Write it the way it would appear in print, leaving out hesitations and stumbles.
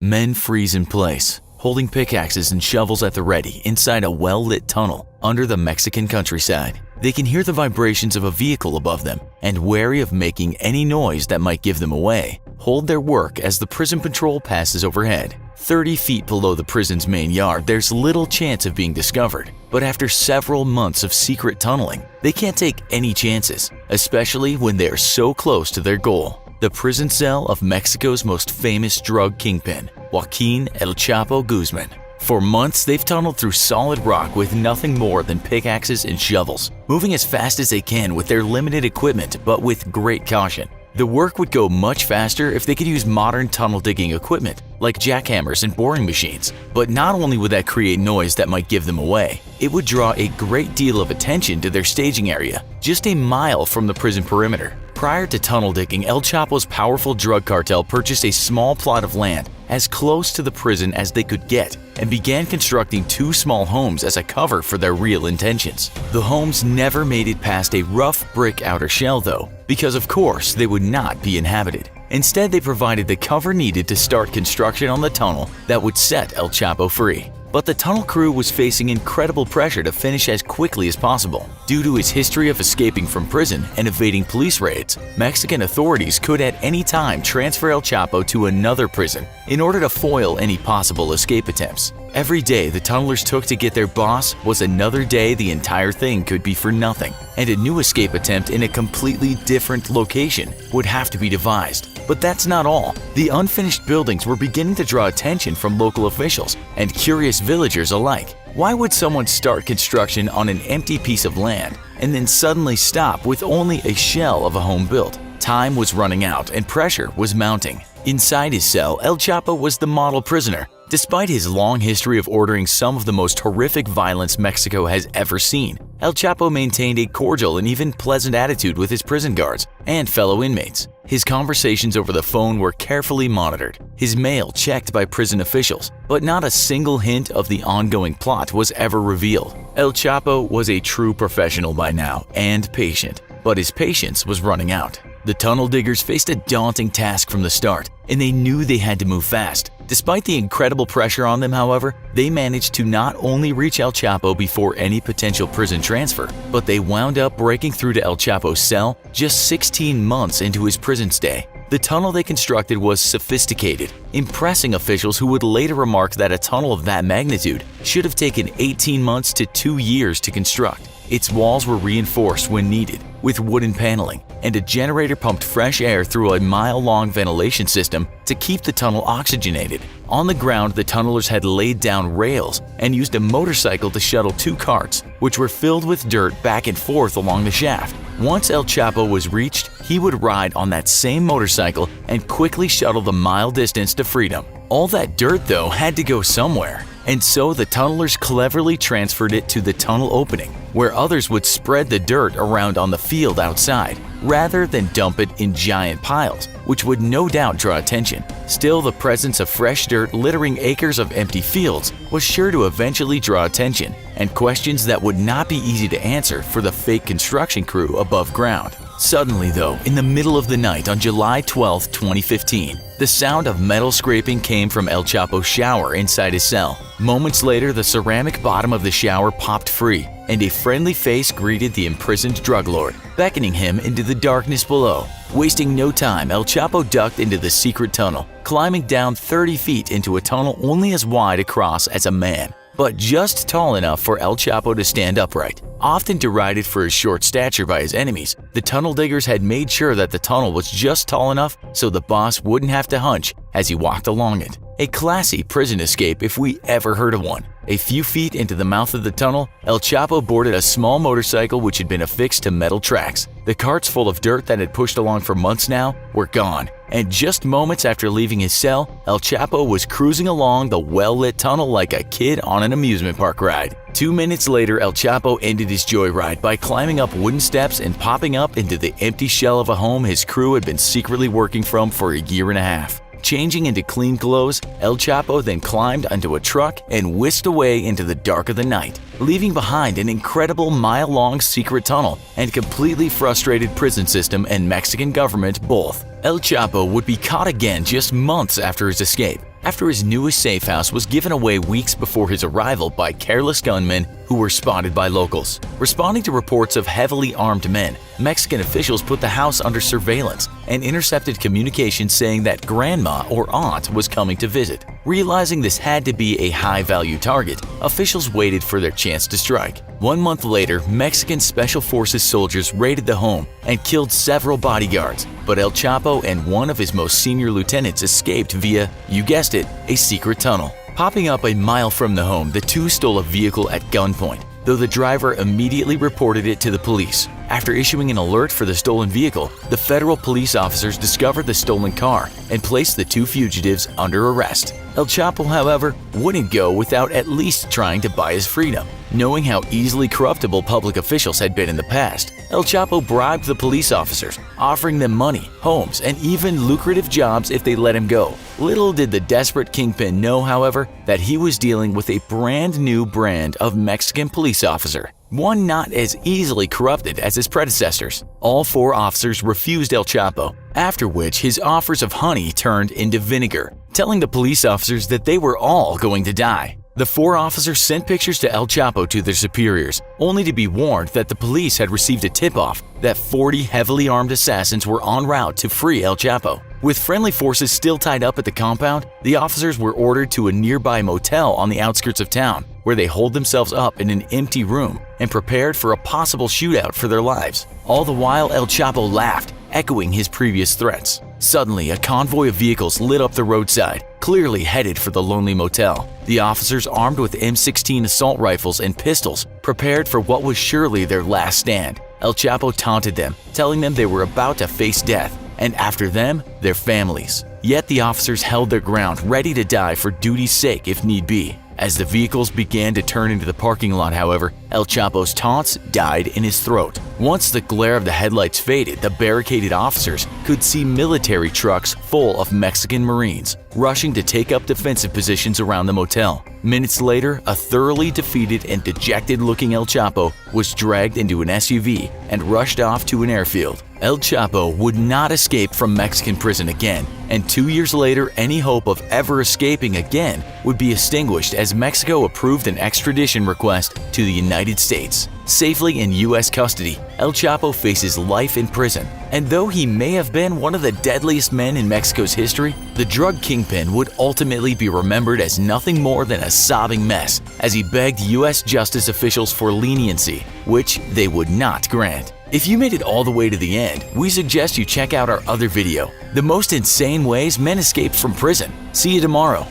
Men freeze in place, holding pickaxes and shovels at the ready inside a well-lit tunnel under the Mexican countryside. They can hear the vibrations of a vehicle above them and, wary of making any noise that might give them away, hold their work as the prison patrol passes overhead. 30 feet below the prison's main yard, there's little chance of being discovered. But after several months of secret tunneling, they can't take any chances, especially when they are so close to their goal. The prison cell of Mexico's most famous drug kingpin, Joaquín El Chapo Guzmán. For months, they've tunneled through solid rock with nothing more than pickaxes and shovels, moving as fast as they can with their limited equipment but with great caution. The work would go much faster if they could use modern tunnel digging equipment like jackhammers and boring machines. But not only would that create noise that might give them away, it would draw a great deal of attention to their staging area, just a mile from the prison perimeter. Prior to tunnel digging, El Chapo's powerful drug cartel purchased a small plot of land as close to the prison as they could get and began constructing 2 small homes as a cover for their real intentions. The homes never made it past a rough brick outer shell though, because of course they would not be inhabited. Instead, they provided the cover needed to start construction on the tunnel that would set El Chapo free. But the tunnel crew was facing incredible pressure to finish as quickly as possible. Due to his history of escaping from prison and evading police raids, Mexican authorities could at any time transfer El Chapo to another prison in order to foil any possible escape attempts. Every day the tunnelers took to get their boss was another day the entire thing could be for nothing, and a new escape attempt in a completely different location would have to be devised. But that's not all. The unfinished buildings were beginning to draw attention from local officials and curious villagers alike. Why would someone start construction on an empty piece of land and then suddenly stop with only a shell of a home built? Time was running out and pressure was mounting. Inside his cell, El Chapo was the model prisoner. Despite his long history of ordering some of the most horrific violence Mexico has ever seen, El Chapo maintained a cordial and even pleasant attitude with his prison guards and fellow inmates. His conversations over the phone were carefully monitored, his mail checked by prison officials, but not a single hint of the ongoing plot was ever revealed. El Chapo was a true professional by now and patient, but his patience was running out. The tunnel diggers faced a daunting task from the start, and they knew they had to move fast. Despite the incredible pressure on them, however, they managed to not only reach El Chapo before any potential prison transfer, but they wound up breaking through to El Chapo's cell just 16 months into his prison stay. The tunnel they constructed was sophisticated, impressing officials who would later remark that a tunnel of that magnitude should have taken 18 months to 2 years to construct. Its walls were reinforced when needed, with wooden paneling, and a generator pumped fresh air through a mile-long ventilation system to keep the tunnel oxygenated. On the ground, the tunnelers had laid down rails and used a motorcycle to shuttle 2 carts, which were filled with dirt back and forth along the shaft. Once El Chapo was reached, he would ride on that same motorcycle and quickly shuttle the mile distance to freedom. All that dirt, though, had to go somewhere, and so the tunnelers cleverly transferred it to the tunnel opening, where others would spread the dirt around on the field outside, rather than dump it in giant piles, which would no doubt draw attention. Still, the presence of fresh dirt littering acres of empty fields was sure to eventually draw attention, and questions that would not be easy to answer for the fake construction crew above ground. Suddenly though, in the middle of the night on July 12, 2015, the sound of metal scraping came from El Chapo's shower inside his cell. Moments later, the ceramic bottom of the shower popped free, and a friendly face greeted the imprisoned drug lord, beckoning him into the darkness below. Wasting no time, El Chapo ducked into the secret tunnel, climbing down 30 feet into a tunnel only as wide across as a man, but just tall enough for El Chapo to stand upright. Often derided for his short stature by his enemies, the tunnel diggers had made sure that the tunnel was just tall enough so the boss wouldn't have to hunch as he walked along it. A classy prison escape if we ever heard of one. A few feet into the mouth of the tunnel, El Chapo boarded a small motorcycle which had been affixed to metal tracks. The carts full of dirt that had pushed along for months now were gone, and just moments after leaving his cell, El Chapo was cruising along the well-lit tunnel like a kid on an amusement park ride. 2 minutes later, El Chapo ended his joyride by climbing up wooden steps and popping up into the empty shell of a home his crew had been secretly working from for a year and a half. Changing into clean clothes, El Chapo then climbed onto a truck and whisked away into the dark of the night, leaving behind an incredible mile-long secret tunnel and completely frustrated prison system and Mexican government both. El Chapo would be caught again just months after his escape, after his newest safe house was given away weeks before his arrival by careless gunmen who were spotted by locals. Responding to reports of heavily armed men, Mexican officials put the house under surveillance and intercepted communications saying that grandma or aunt was coming to visit. Realizing this had to be a high-value target, officials waited for their chance to strike. 1 month later, Mexican Special Forces soldiers raided the home and killed several bodyguards, but El Chapo and one of his most senior lieutenants escaped via, you guessed it, a secret tunnel. Popping up a mile from the home, the two stole a vehicle at gunpoint, though the driver immediately reported it to the police. After issuing an alert for the stolen vehicle, the federal police officers discovered the stolen car and placed the two fugitives under arrest. El Chapo, however, wouldn't go without at least trying to buy his freedom. Knowing how easily corruptible public officials had been in the past, El Chapo bribed the police officers, offering them money, homes, and even lucrative jobs if they let him go. Little did the desperate kingpin know, however, that he was dealing with a brand new brand of Mexican police officer, one not as easily corrupted as his predecessors. All 4 officers refused El Chapo, after which his offers of honey turned into vinegar, telling the police officers that they were all going to die. The 4 officers sent pictures to El Chapo to their superiors, only to be warned that the police had received a tip-off that 40 heavily armed assassins were en route to free El Chapo. With friendly forces still tied up at the compound, the officers were ordered to a nearby motel on the outskirts of town, where they holed themselves up in an empty room and prepared for a possible shootout for their lives. All the while, El Chapo laughed, echoing his previous threats. Suddenly, a convoy of vehicles lit up the roadside, clearly headed for the lonely motel. The officers, armed with M16 assault rifles and pistols, prepared for what was surely their last stand. El Chapo taunted them, telling them they were about to face death, and after them, their families. Yet the officers held their ground, ready to die for duty's sake if need be. As the vehicles began to turn into the parking lot, however, El Chapo's taunts died in his throat. Once the glare of the headlights faded, the barricaded officers could see military trucks full of Mexican Marines rushing to take up defensive positions around the motel. Minutes later, a thoroughly defeated and dejected-looking El Chapo was dragged into an SUV and rushed off to an airfield. El Chapo would not escape from Mexican prison again, and 2 years later, any hope of ever escaping again would be extinguished as Mexico approved an extradition request to the United States. Safely in U.S. custody, El Chapo faces life in prison, and though he may have been one of the deadliest men in Mexico's history, the drug kingpin would ultimately be remembered as nothing more than a sobbing mess as he begged U.S. justice officials for leniency, which they would not grant. If you made it all the way to the end, we suggest you check out our other video, The Most Insane Ways Men Escaped from Prison. See you tomorrow.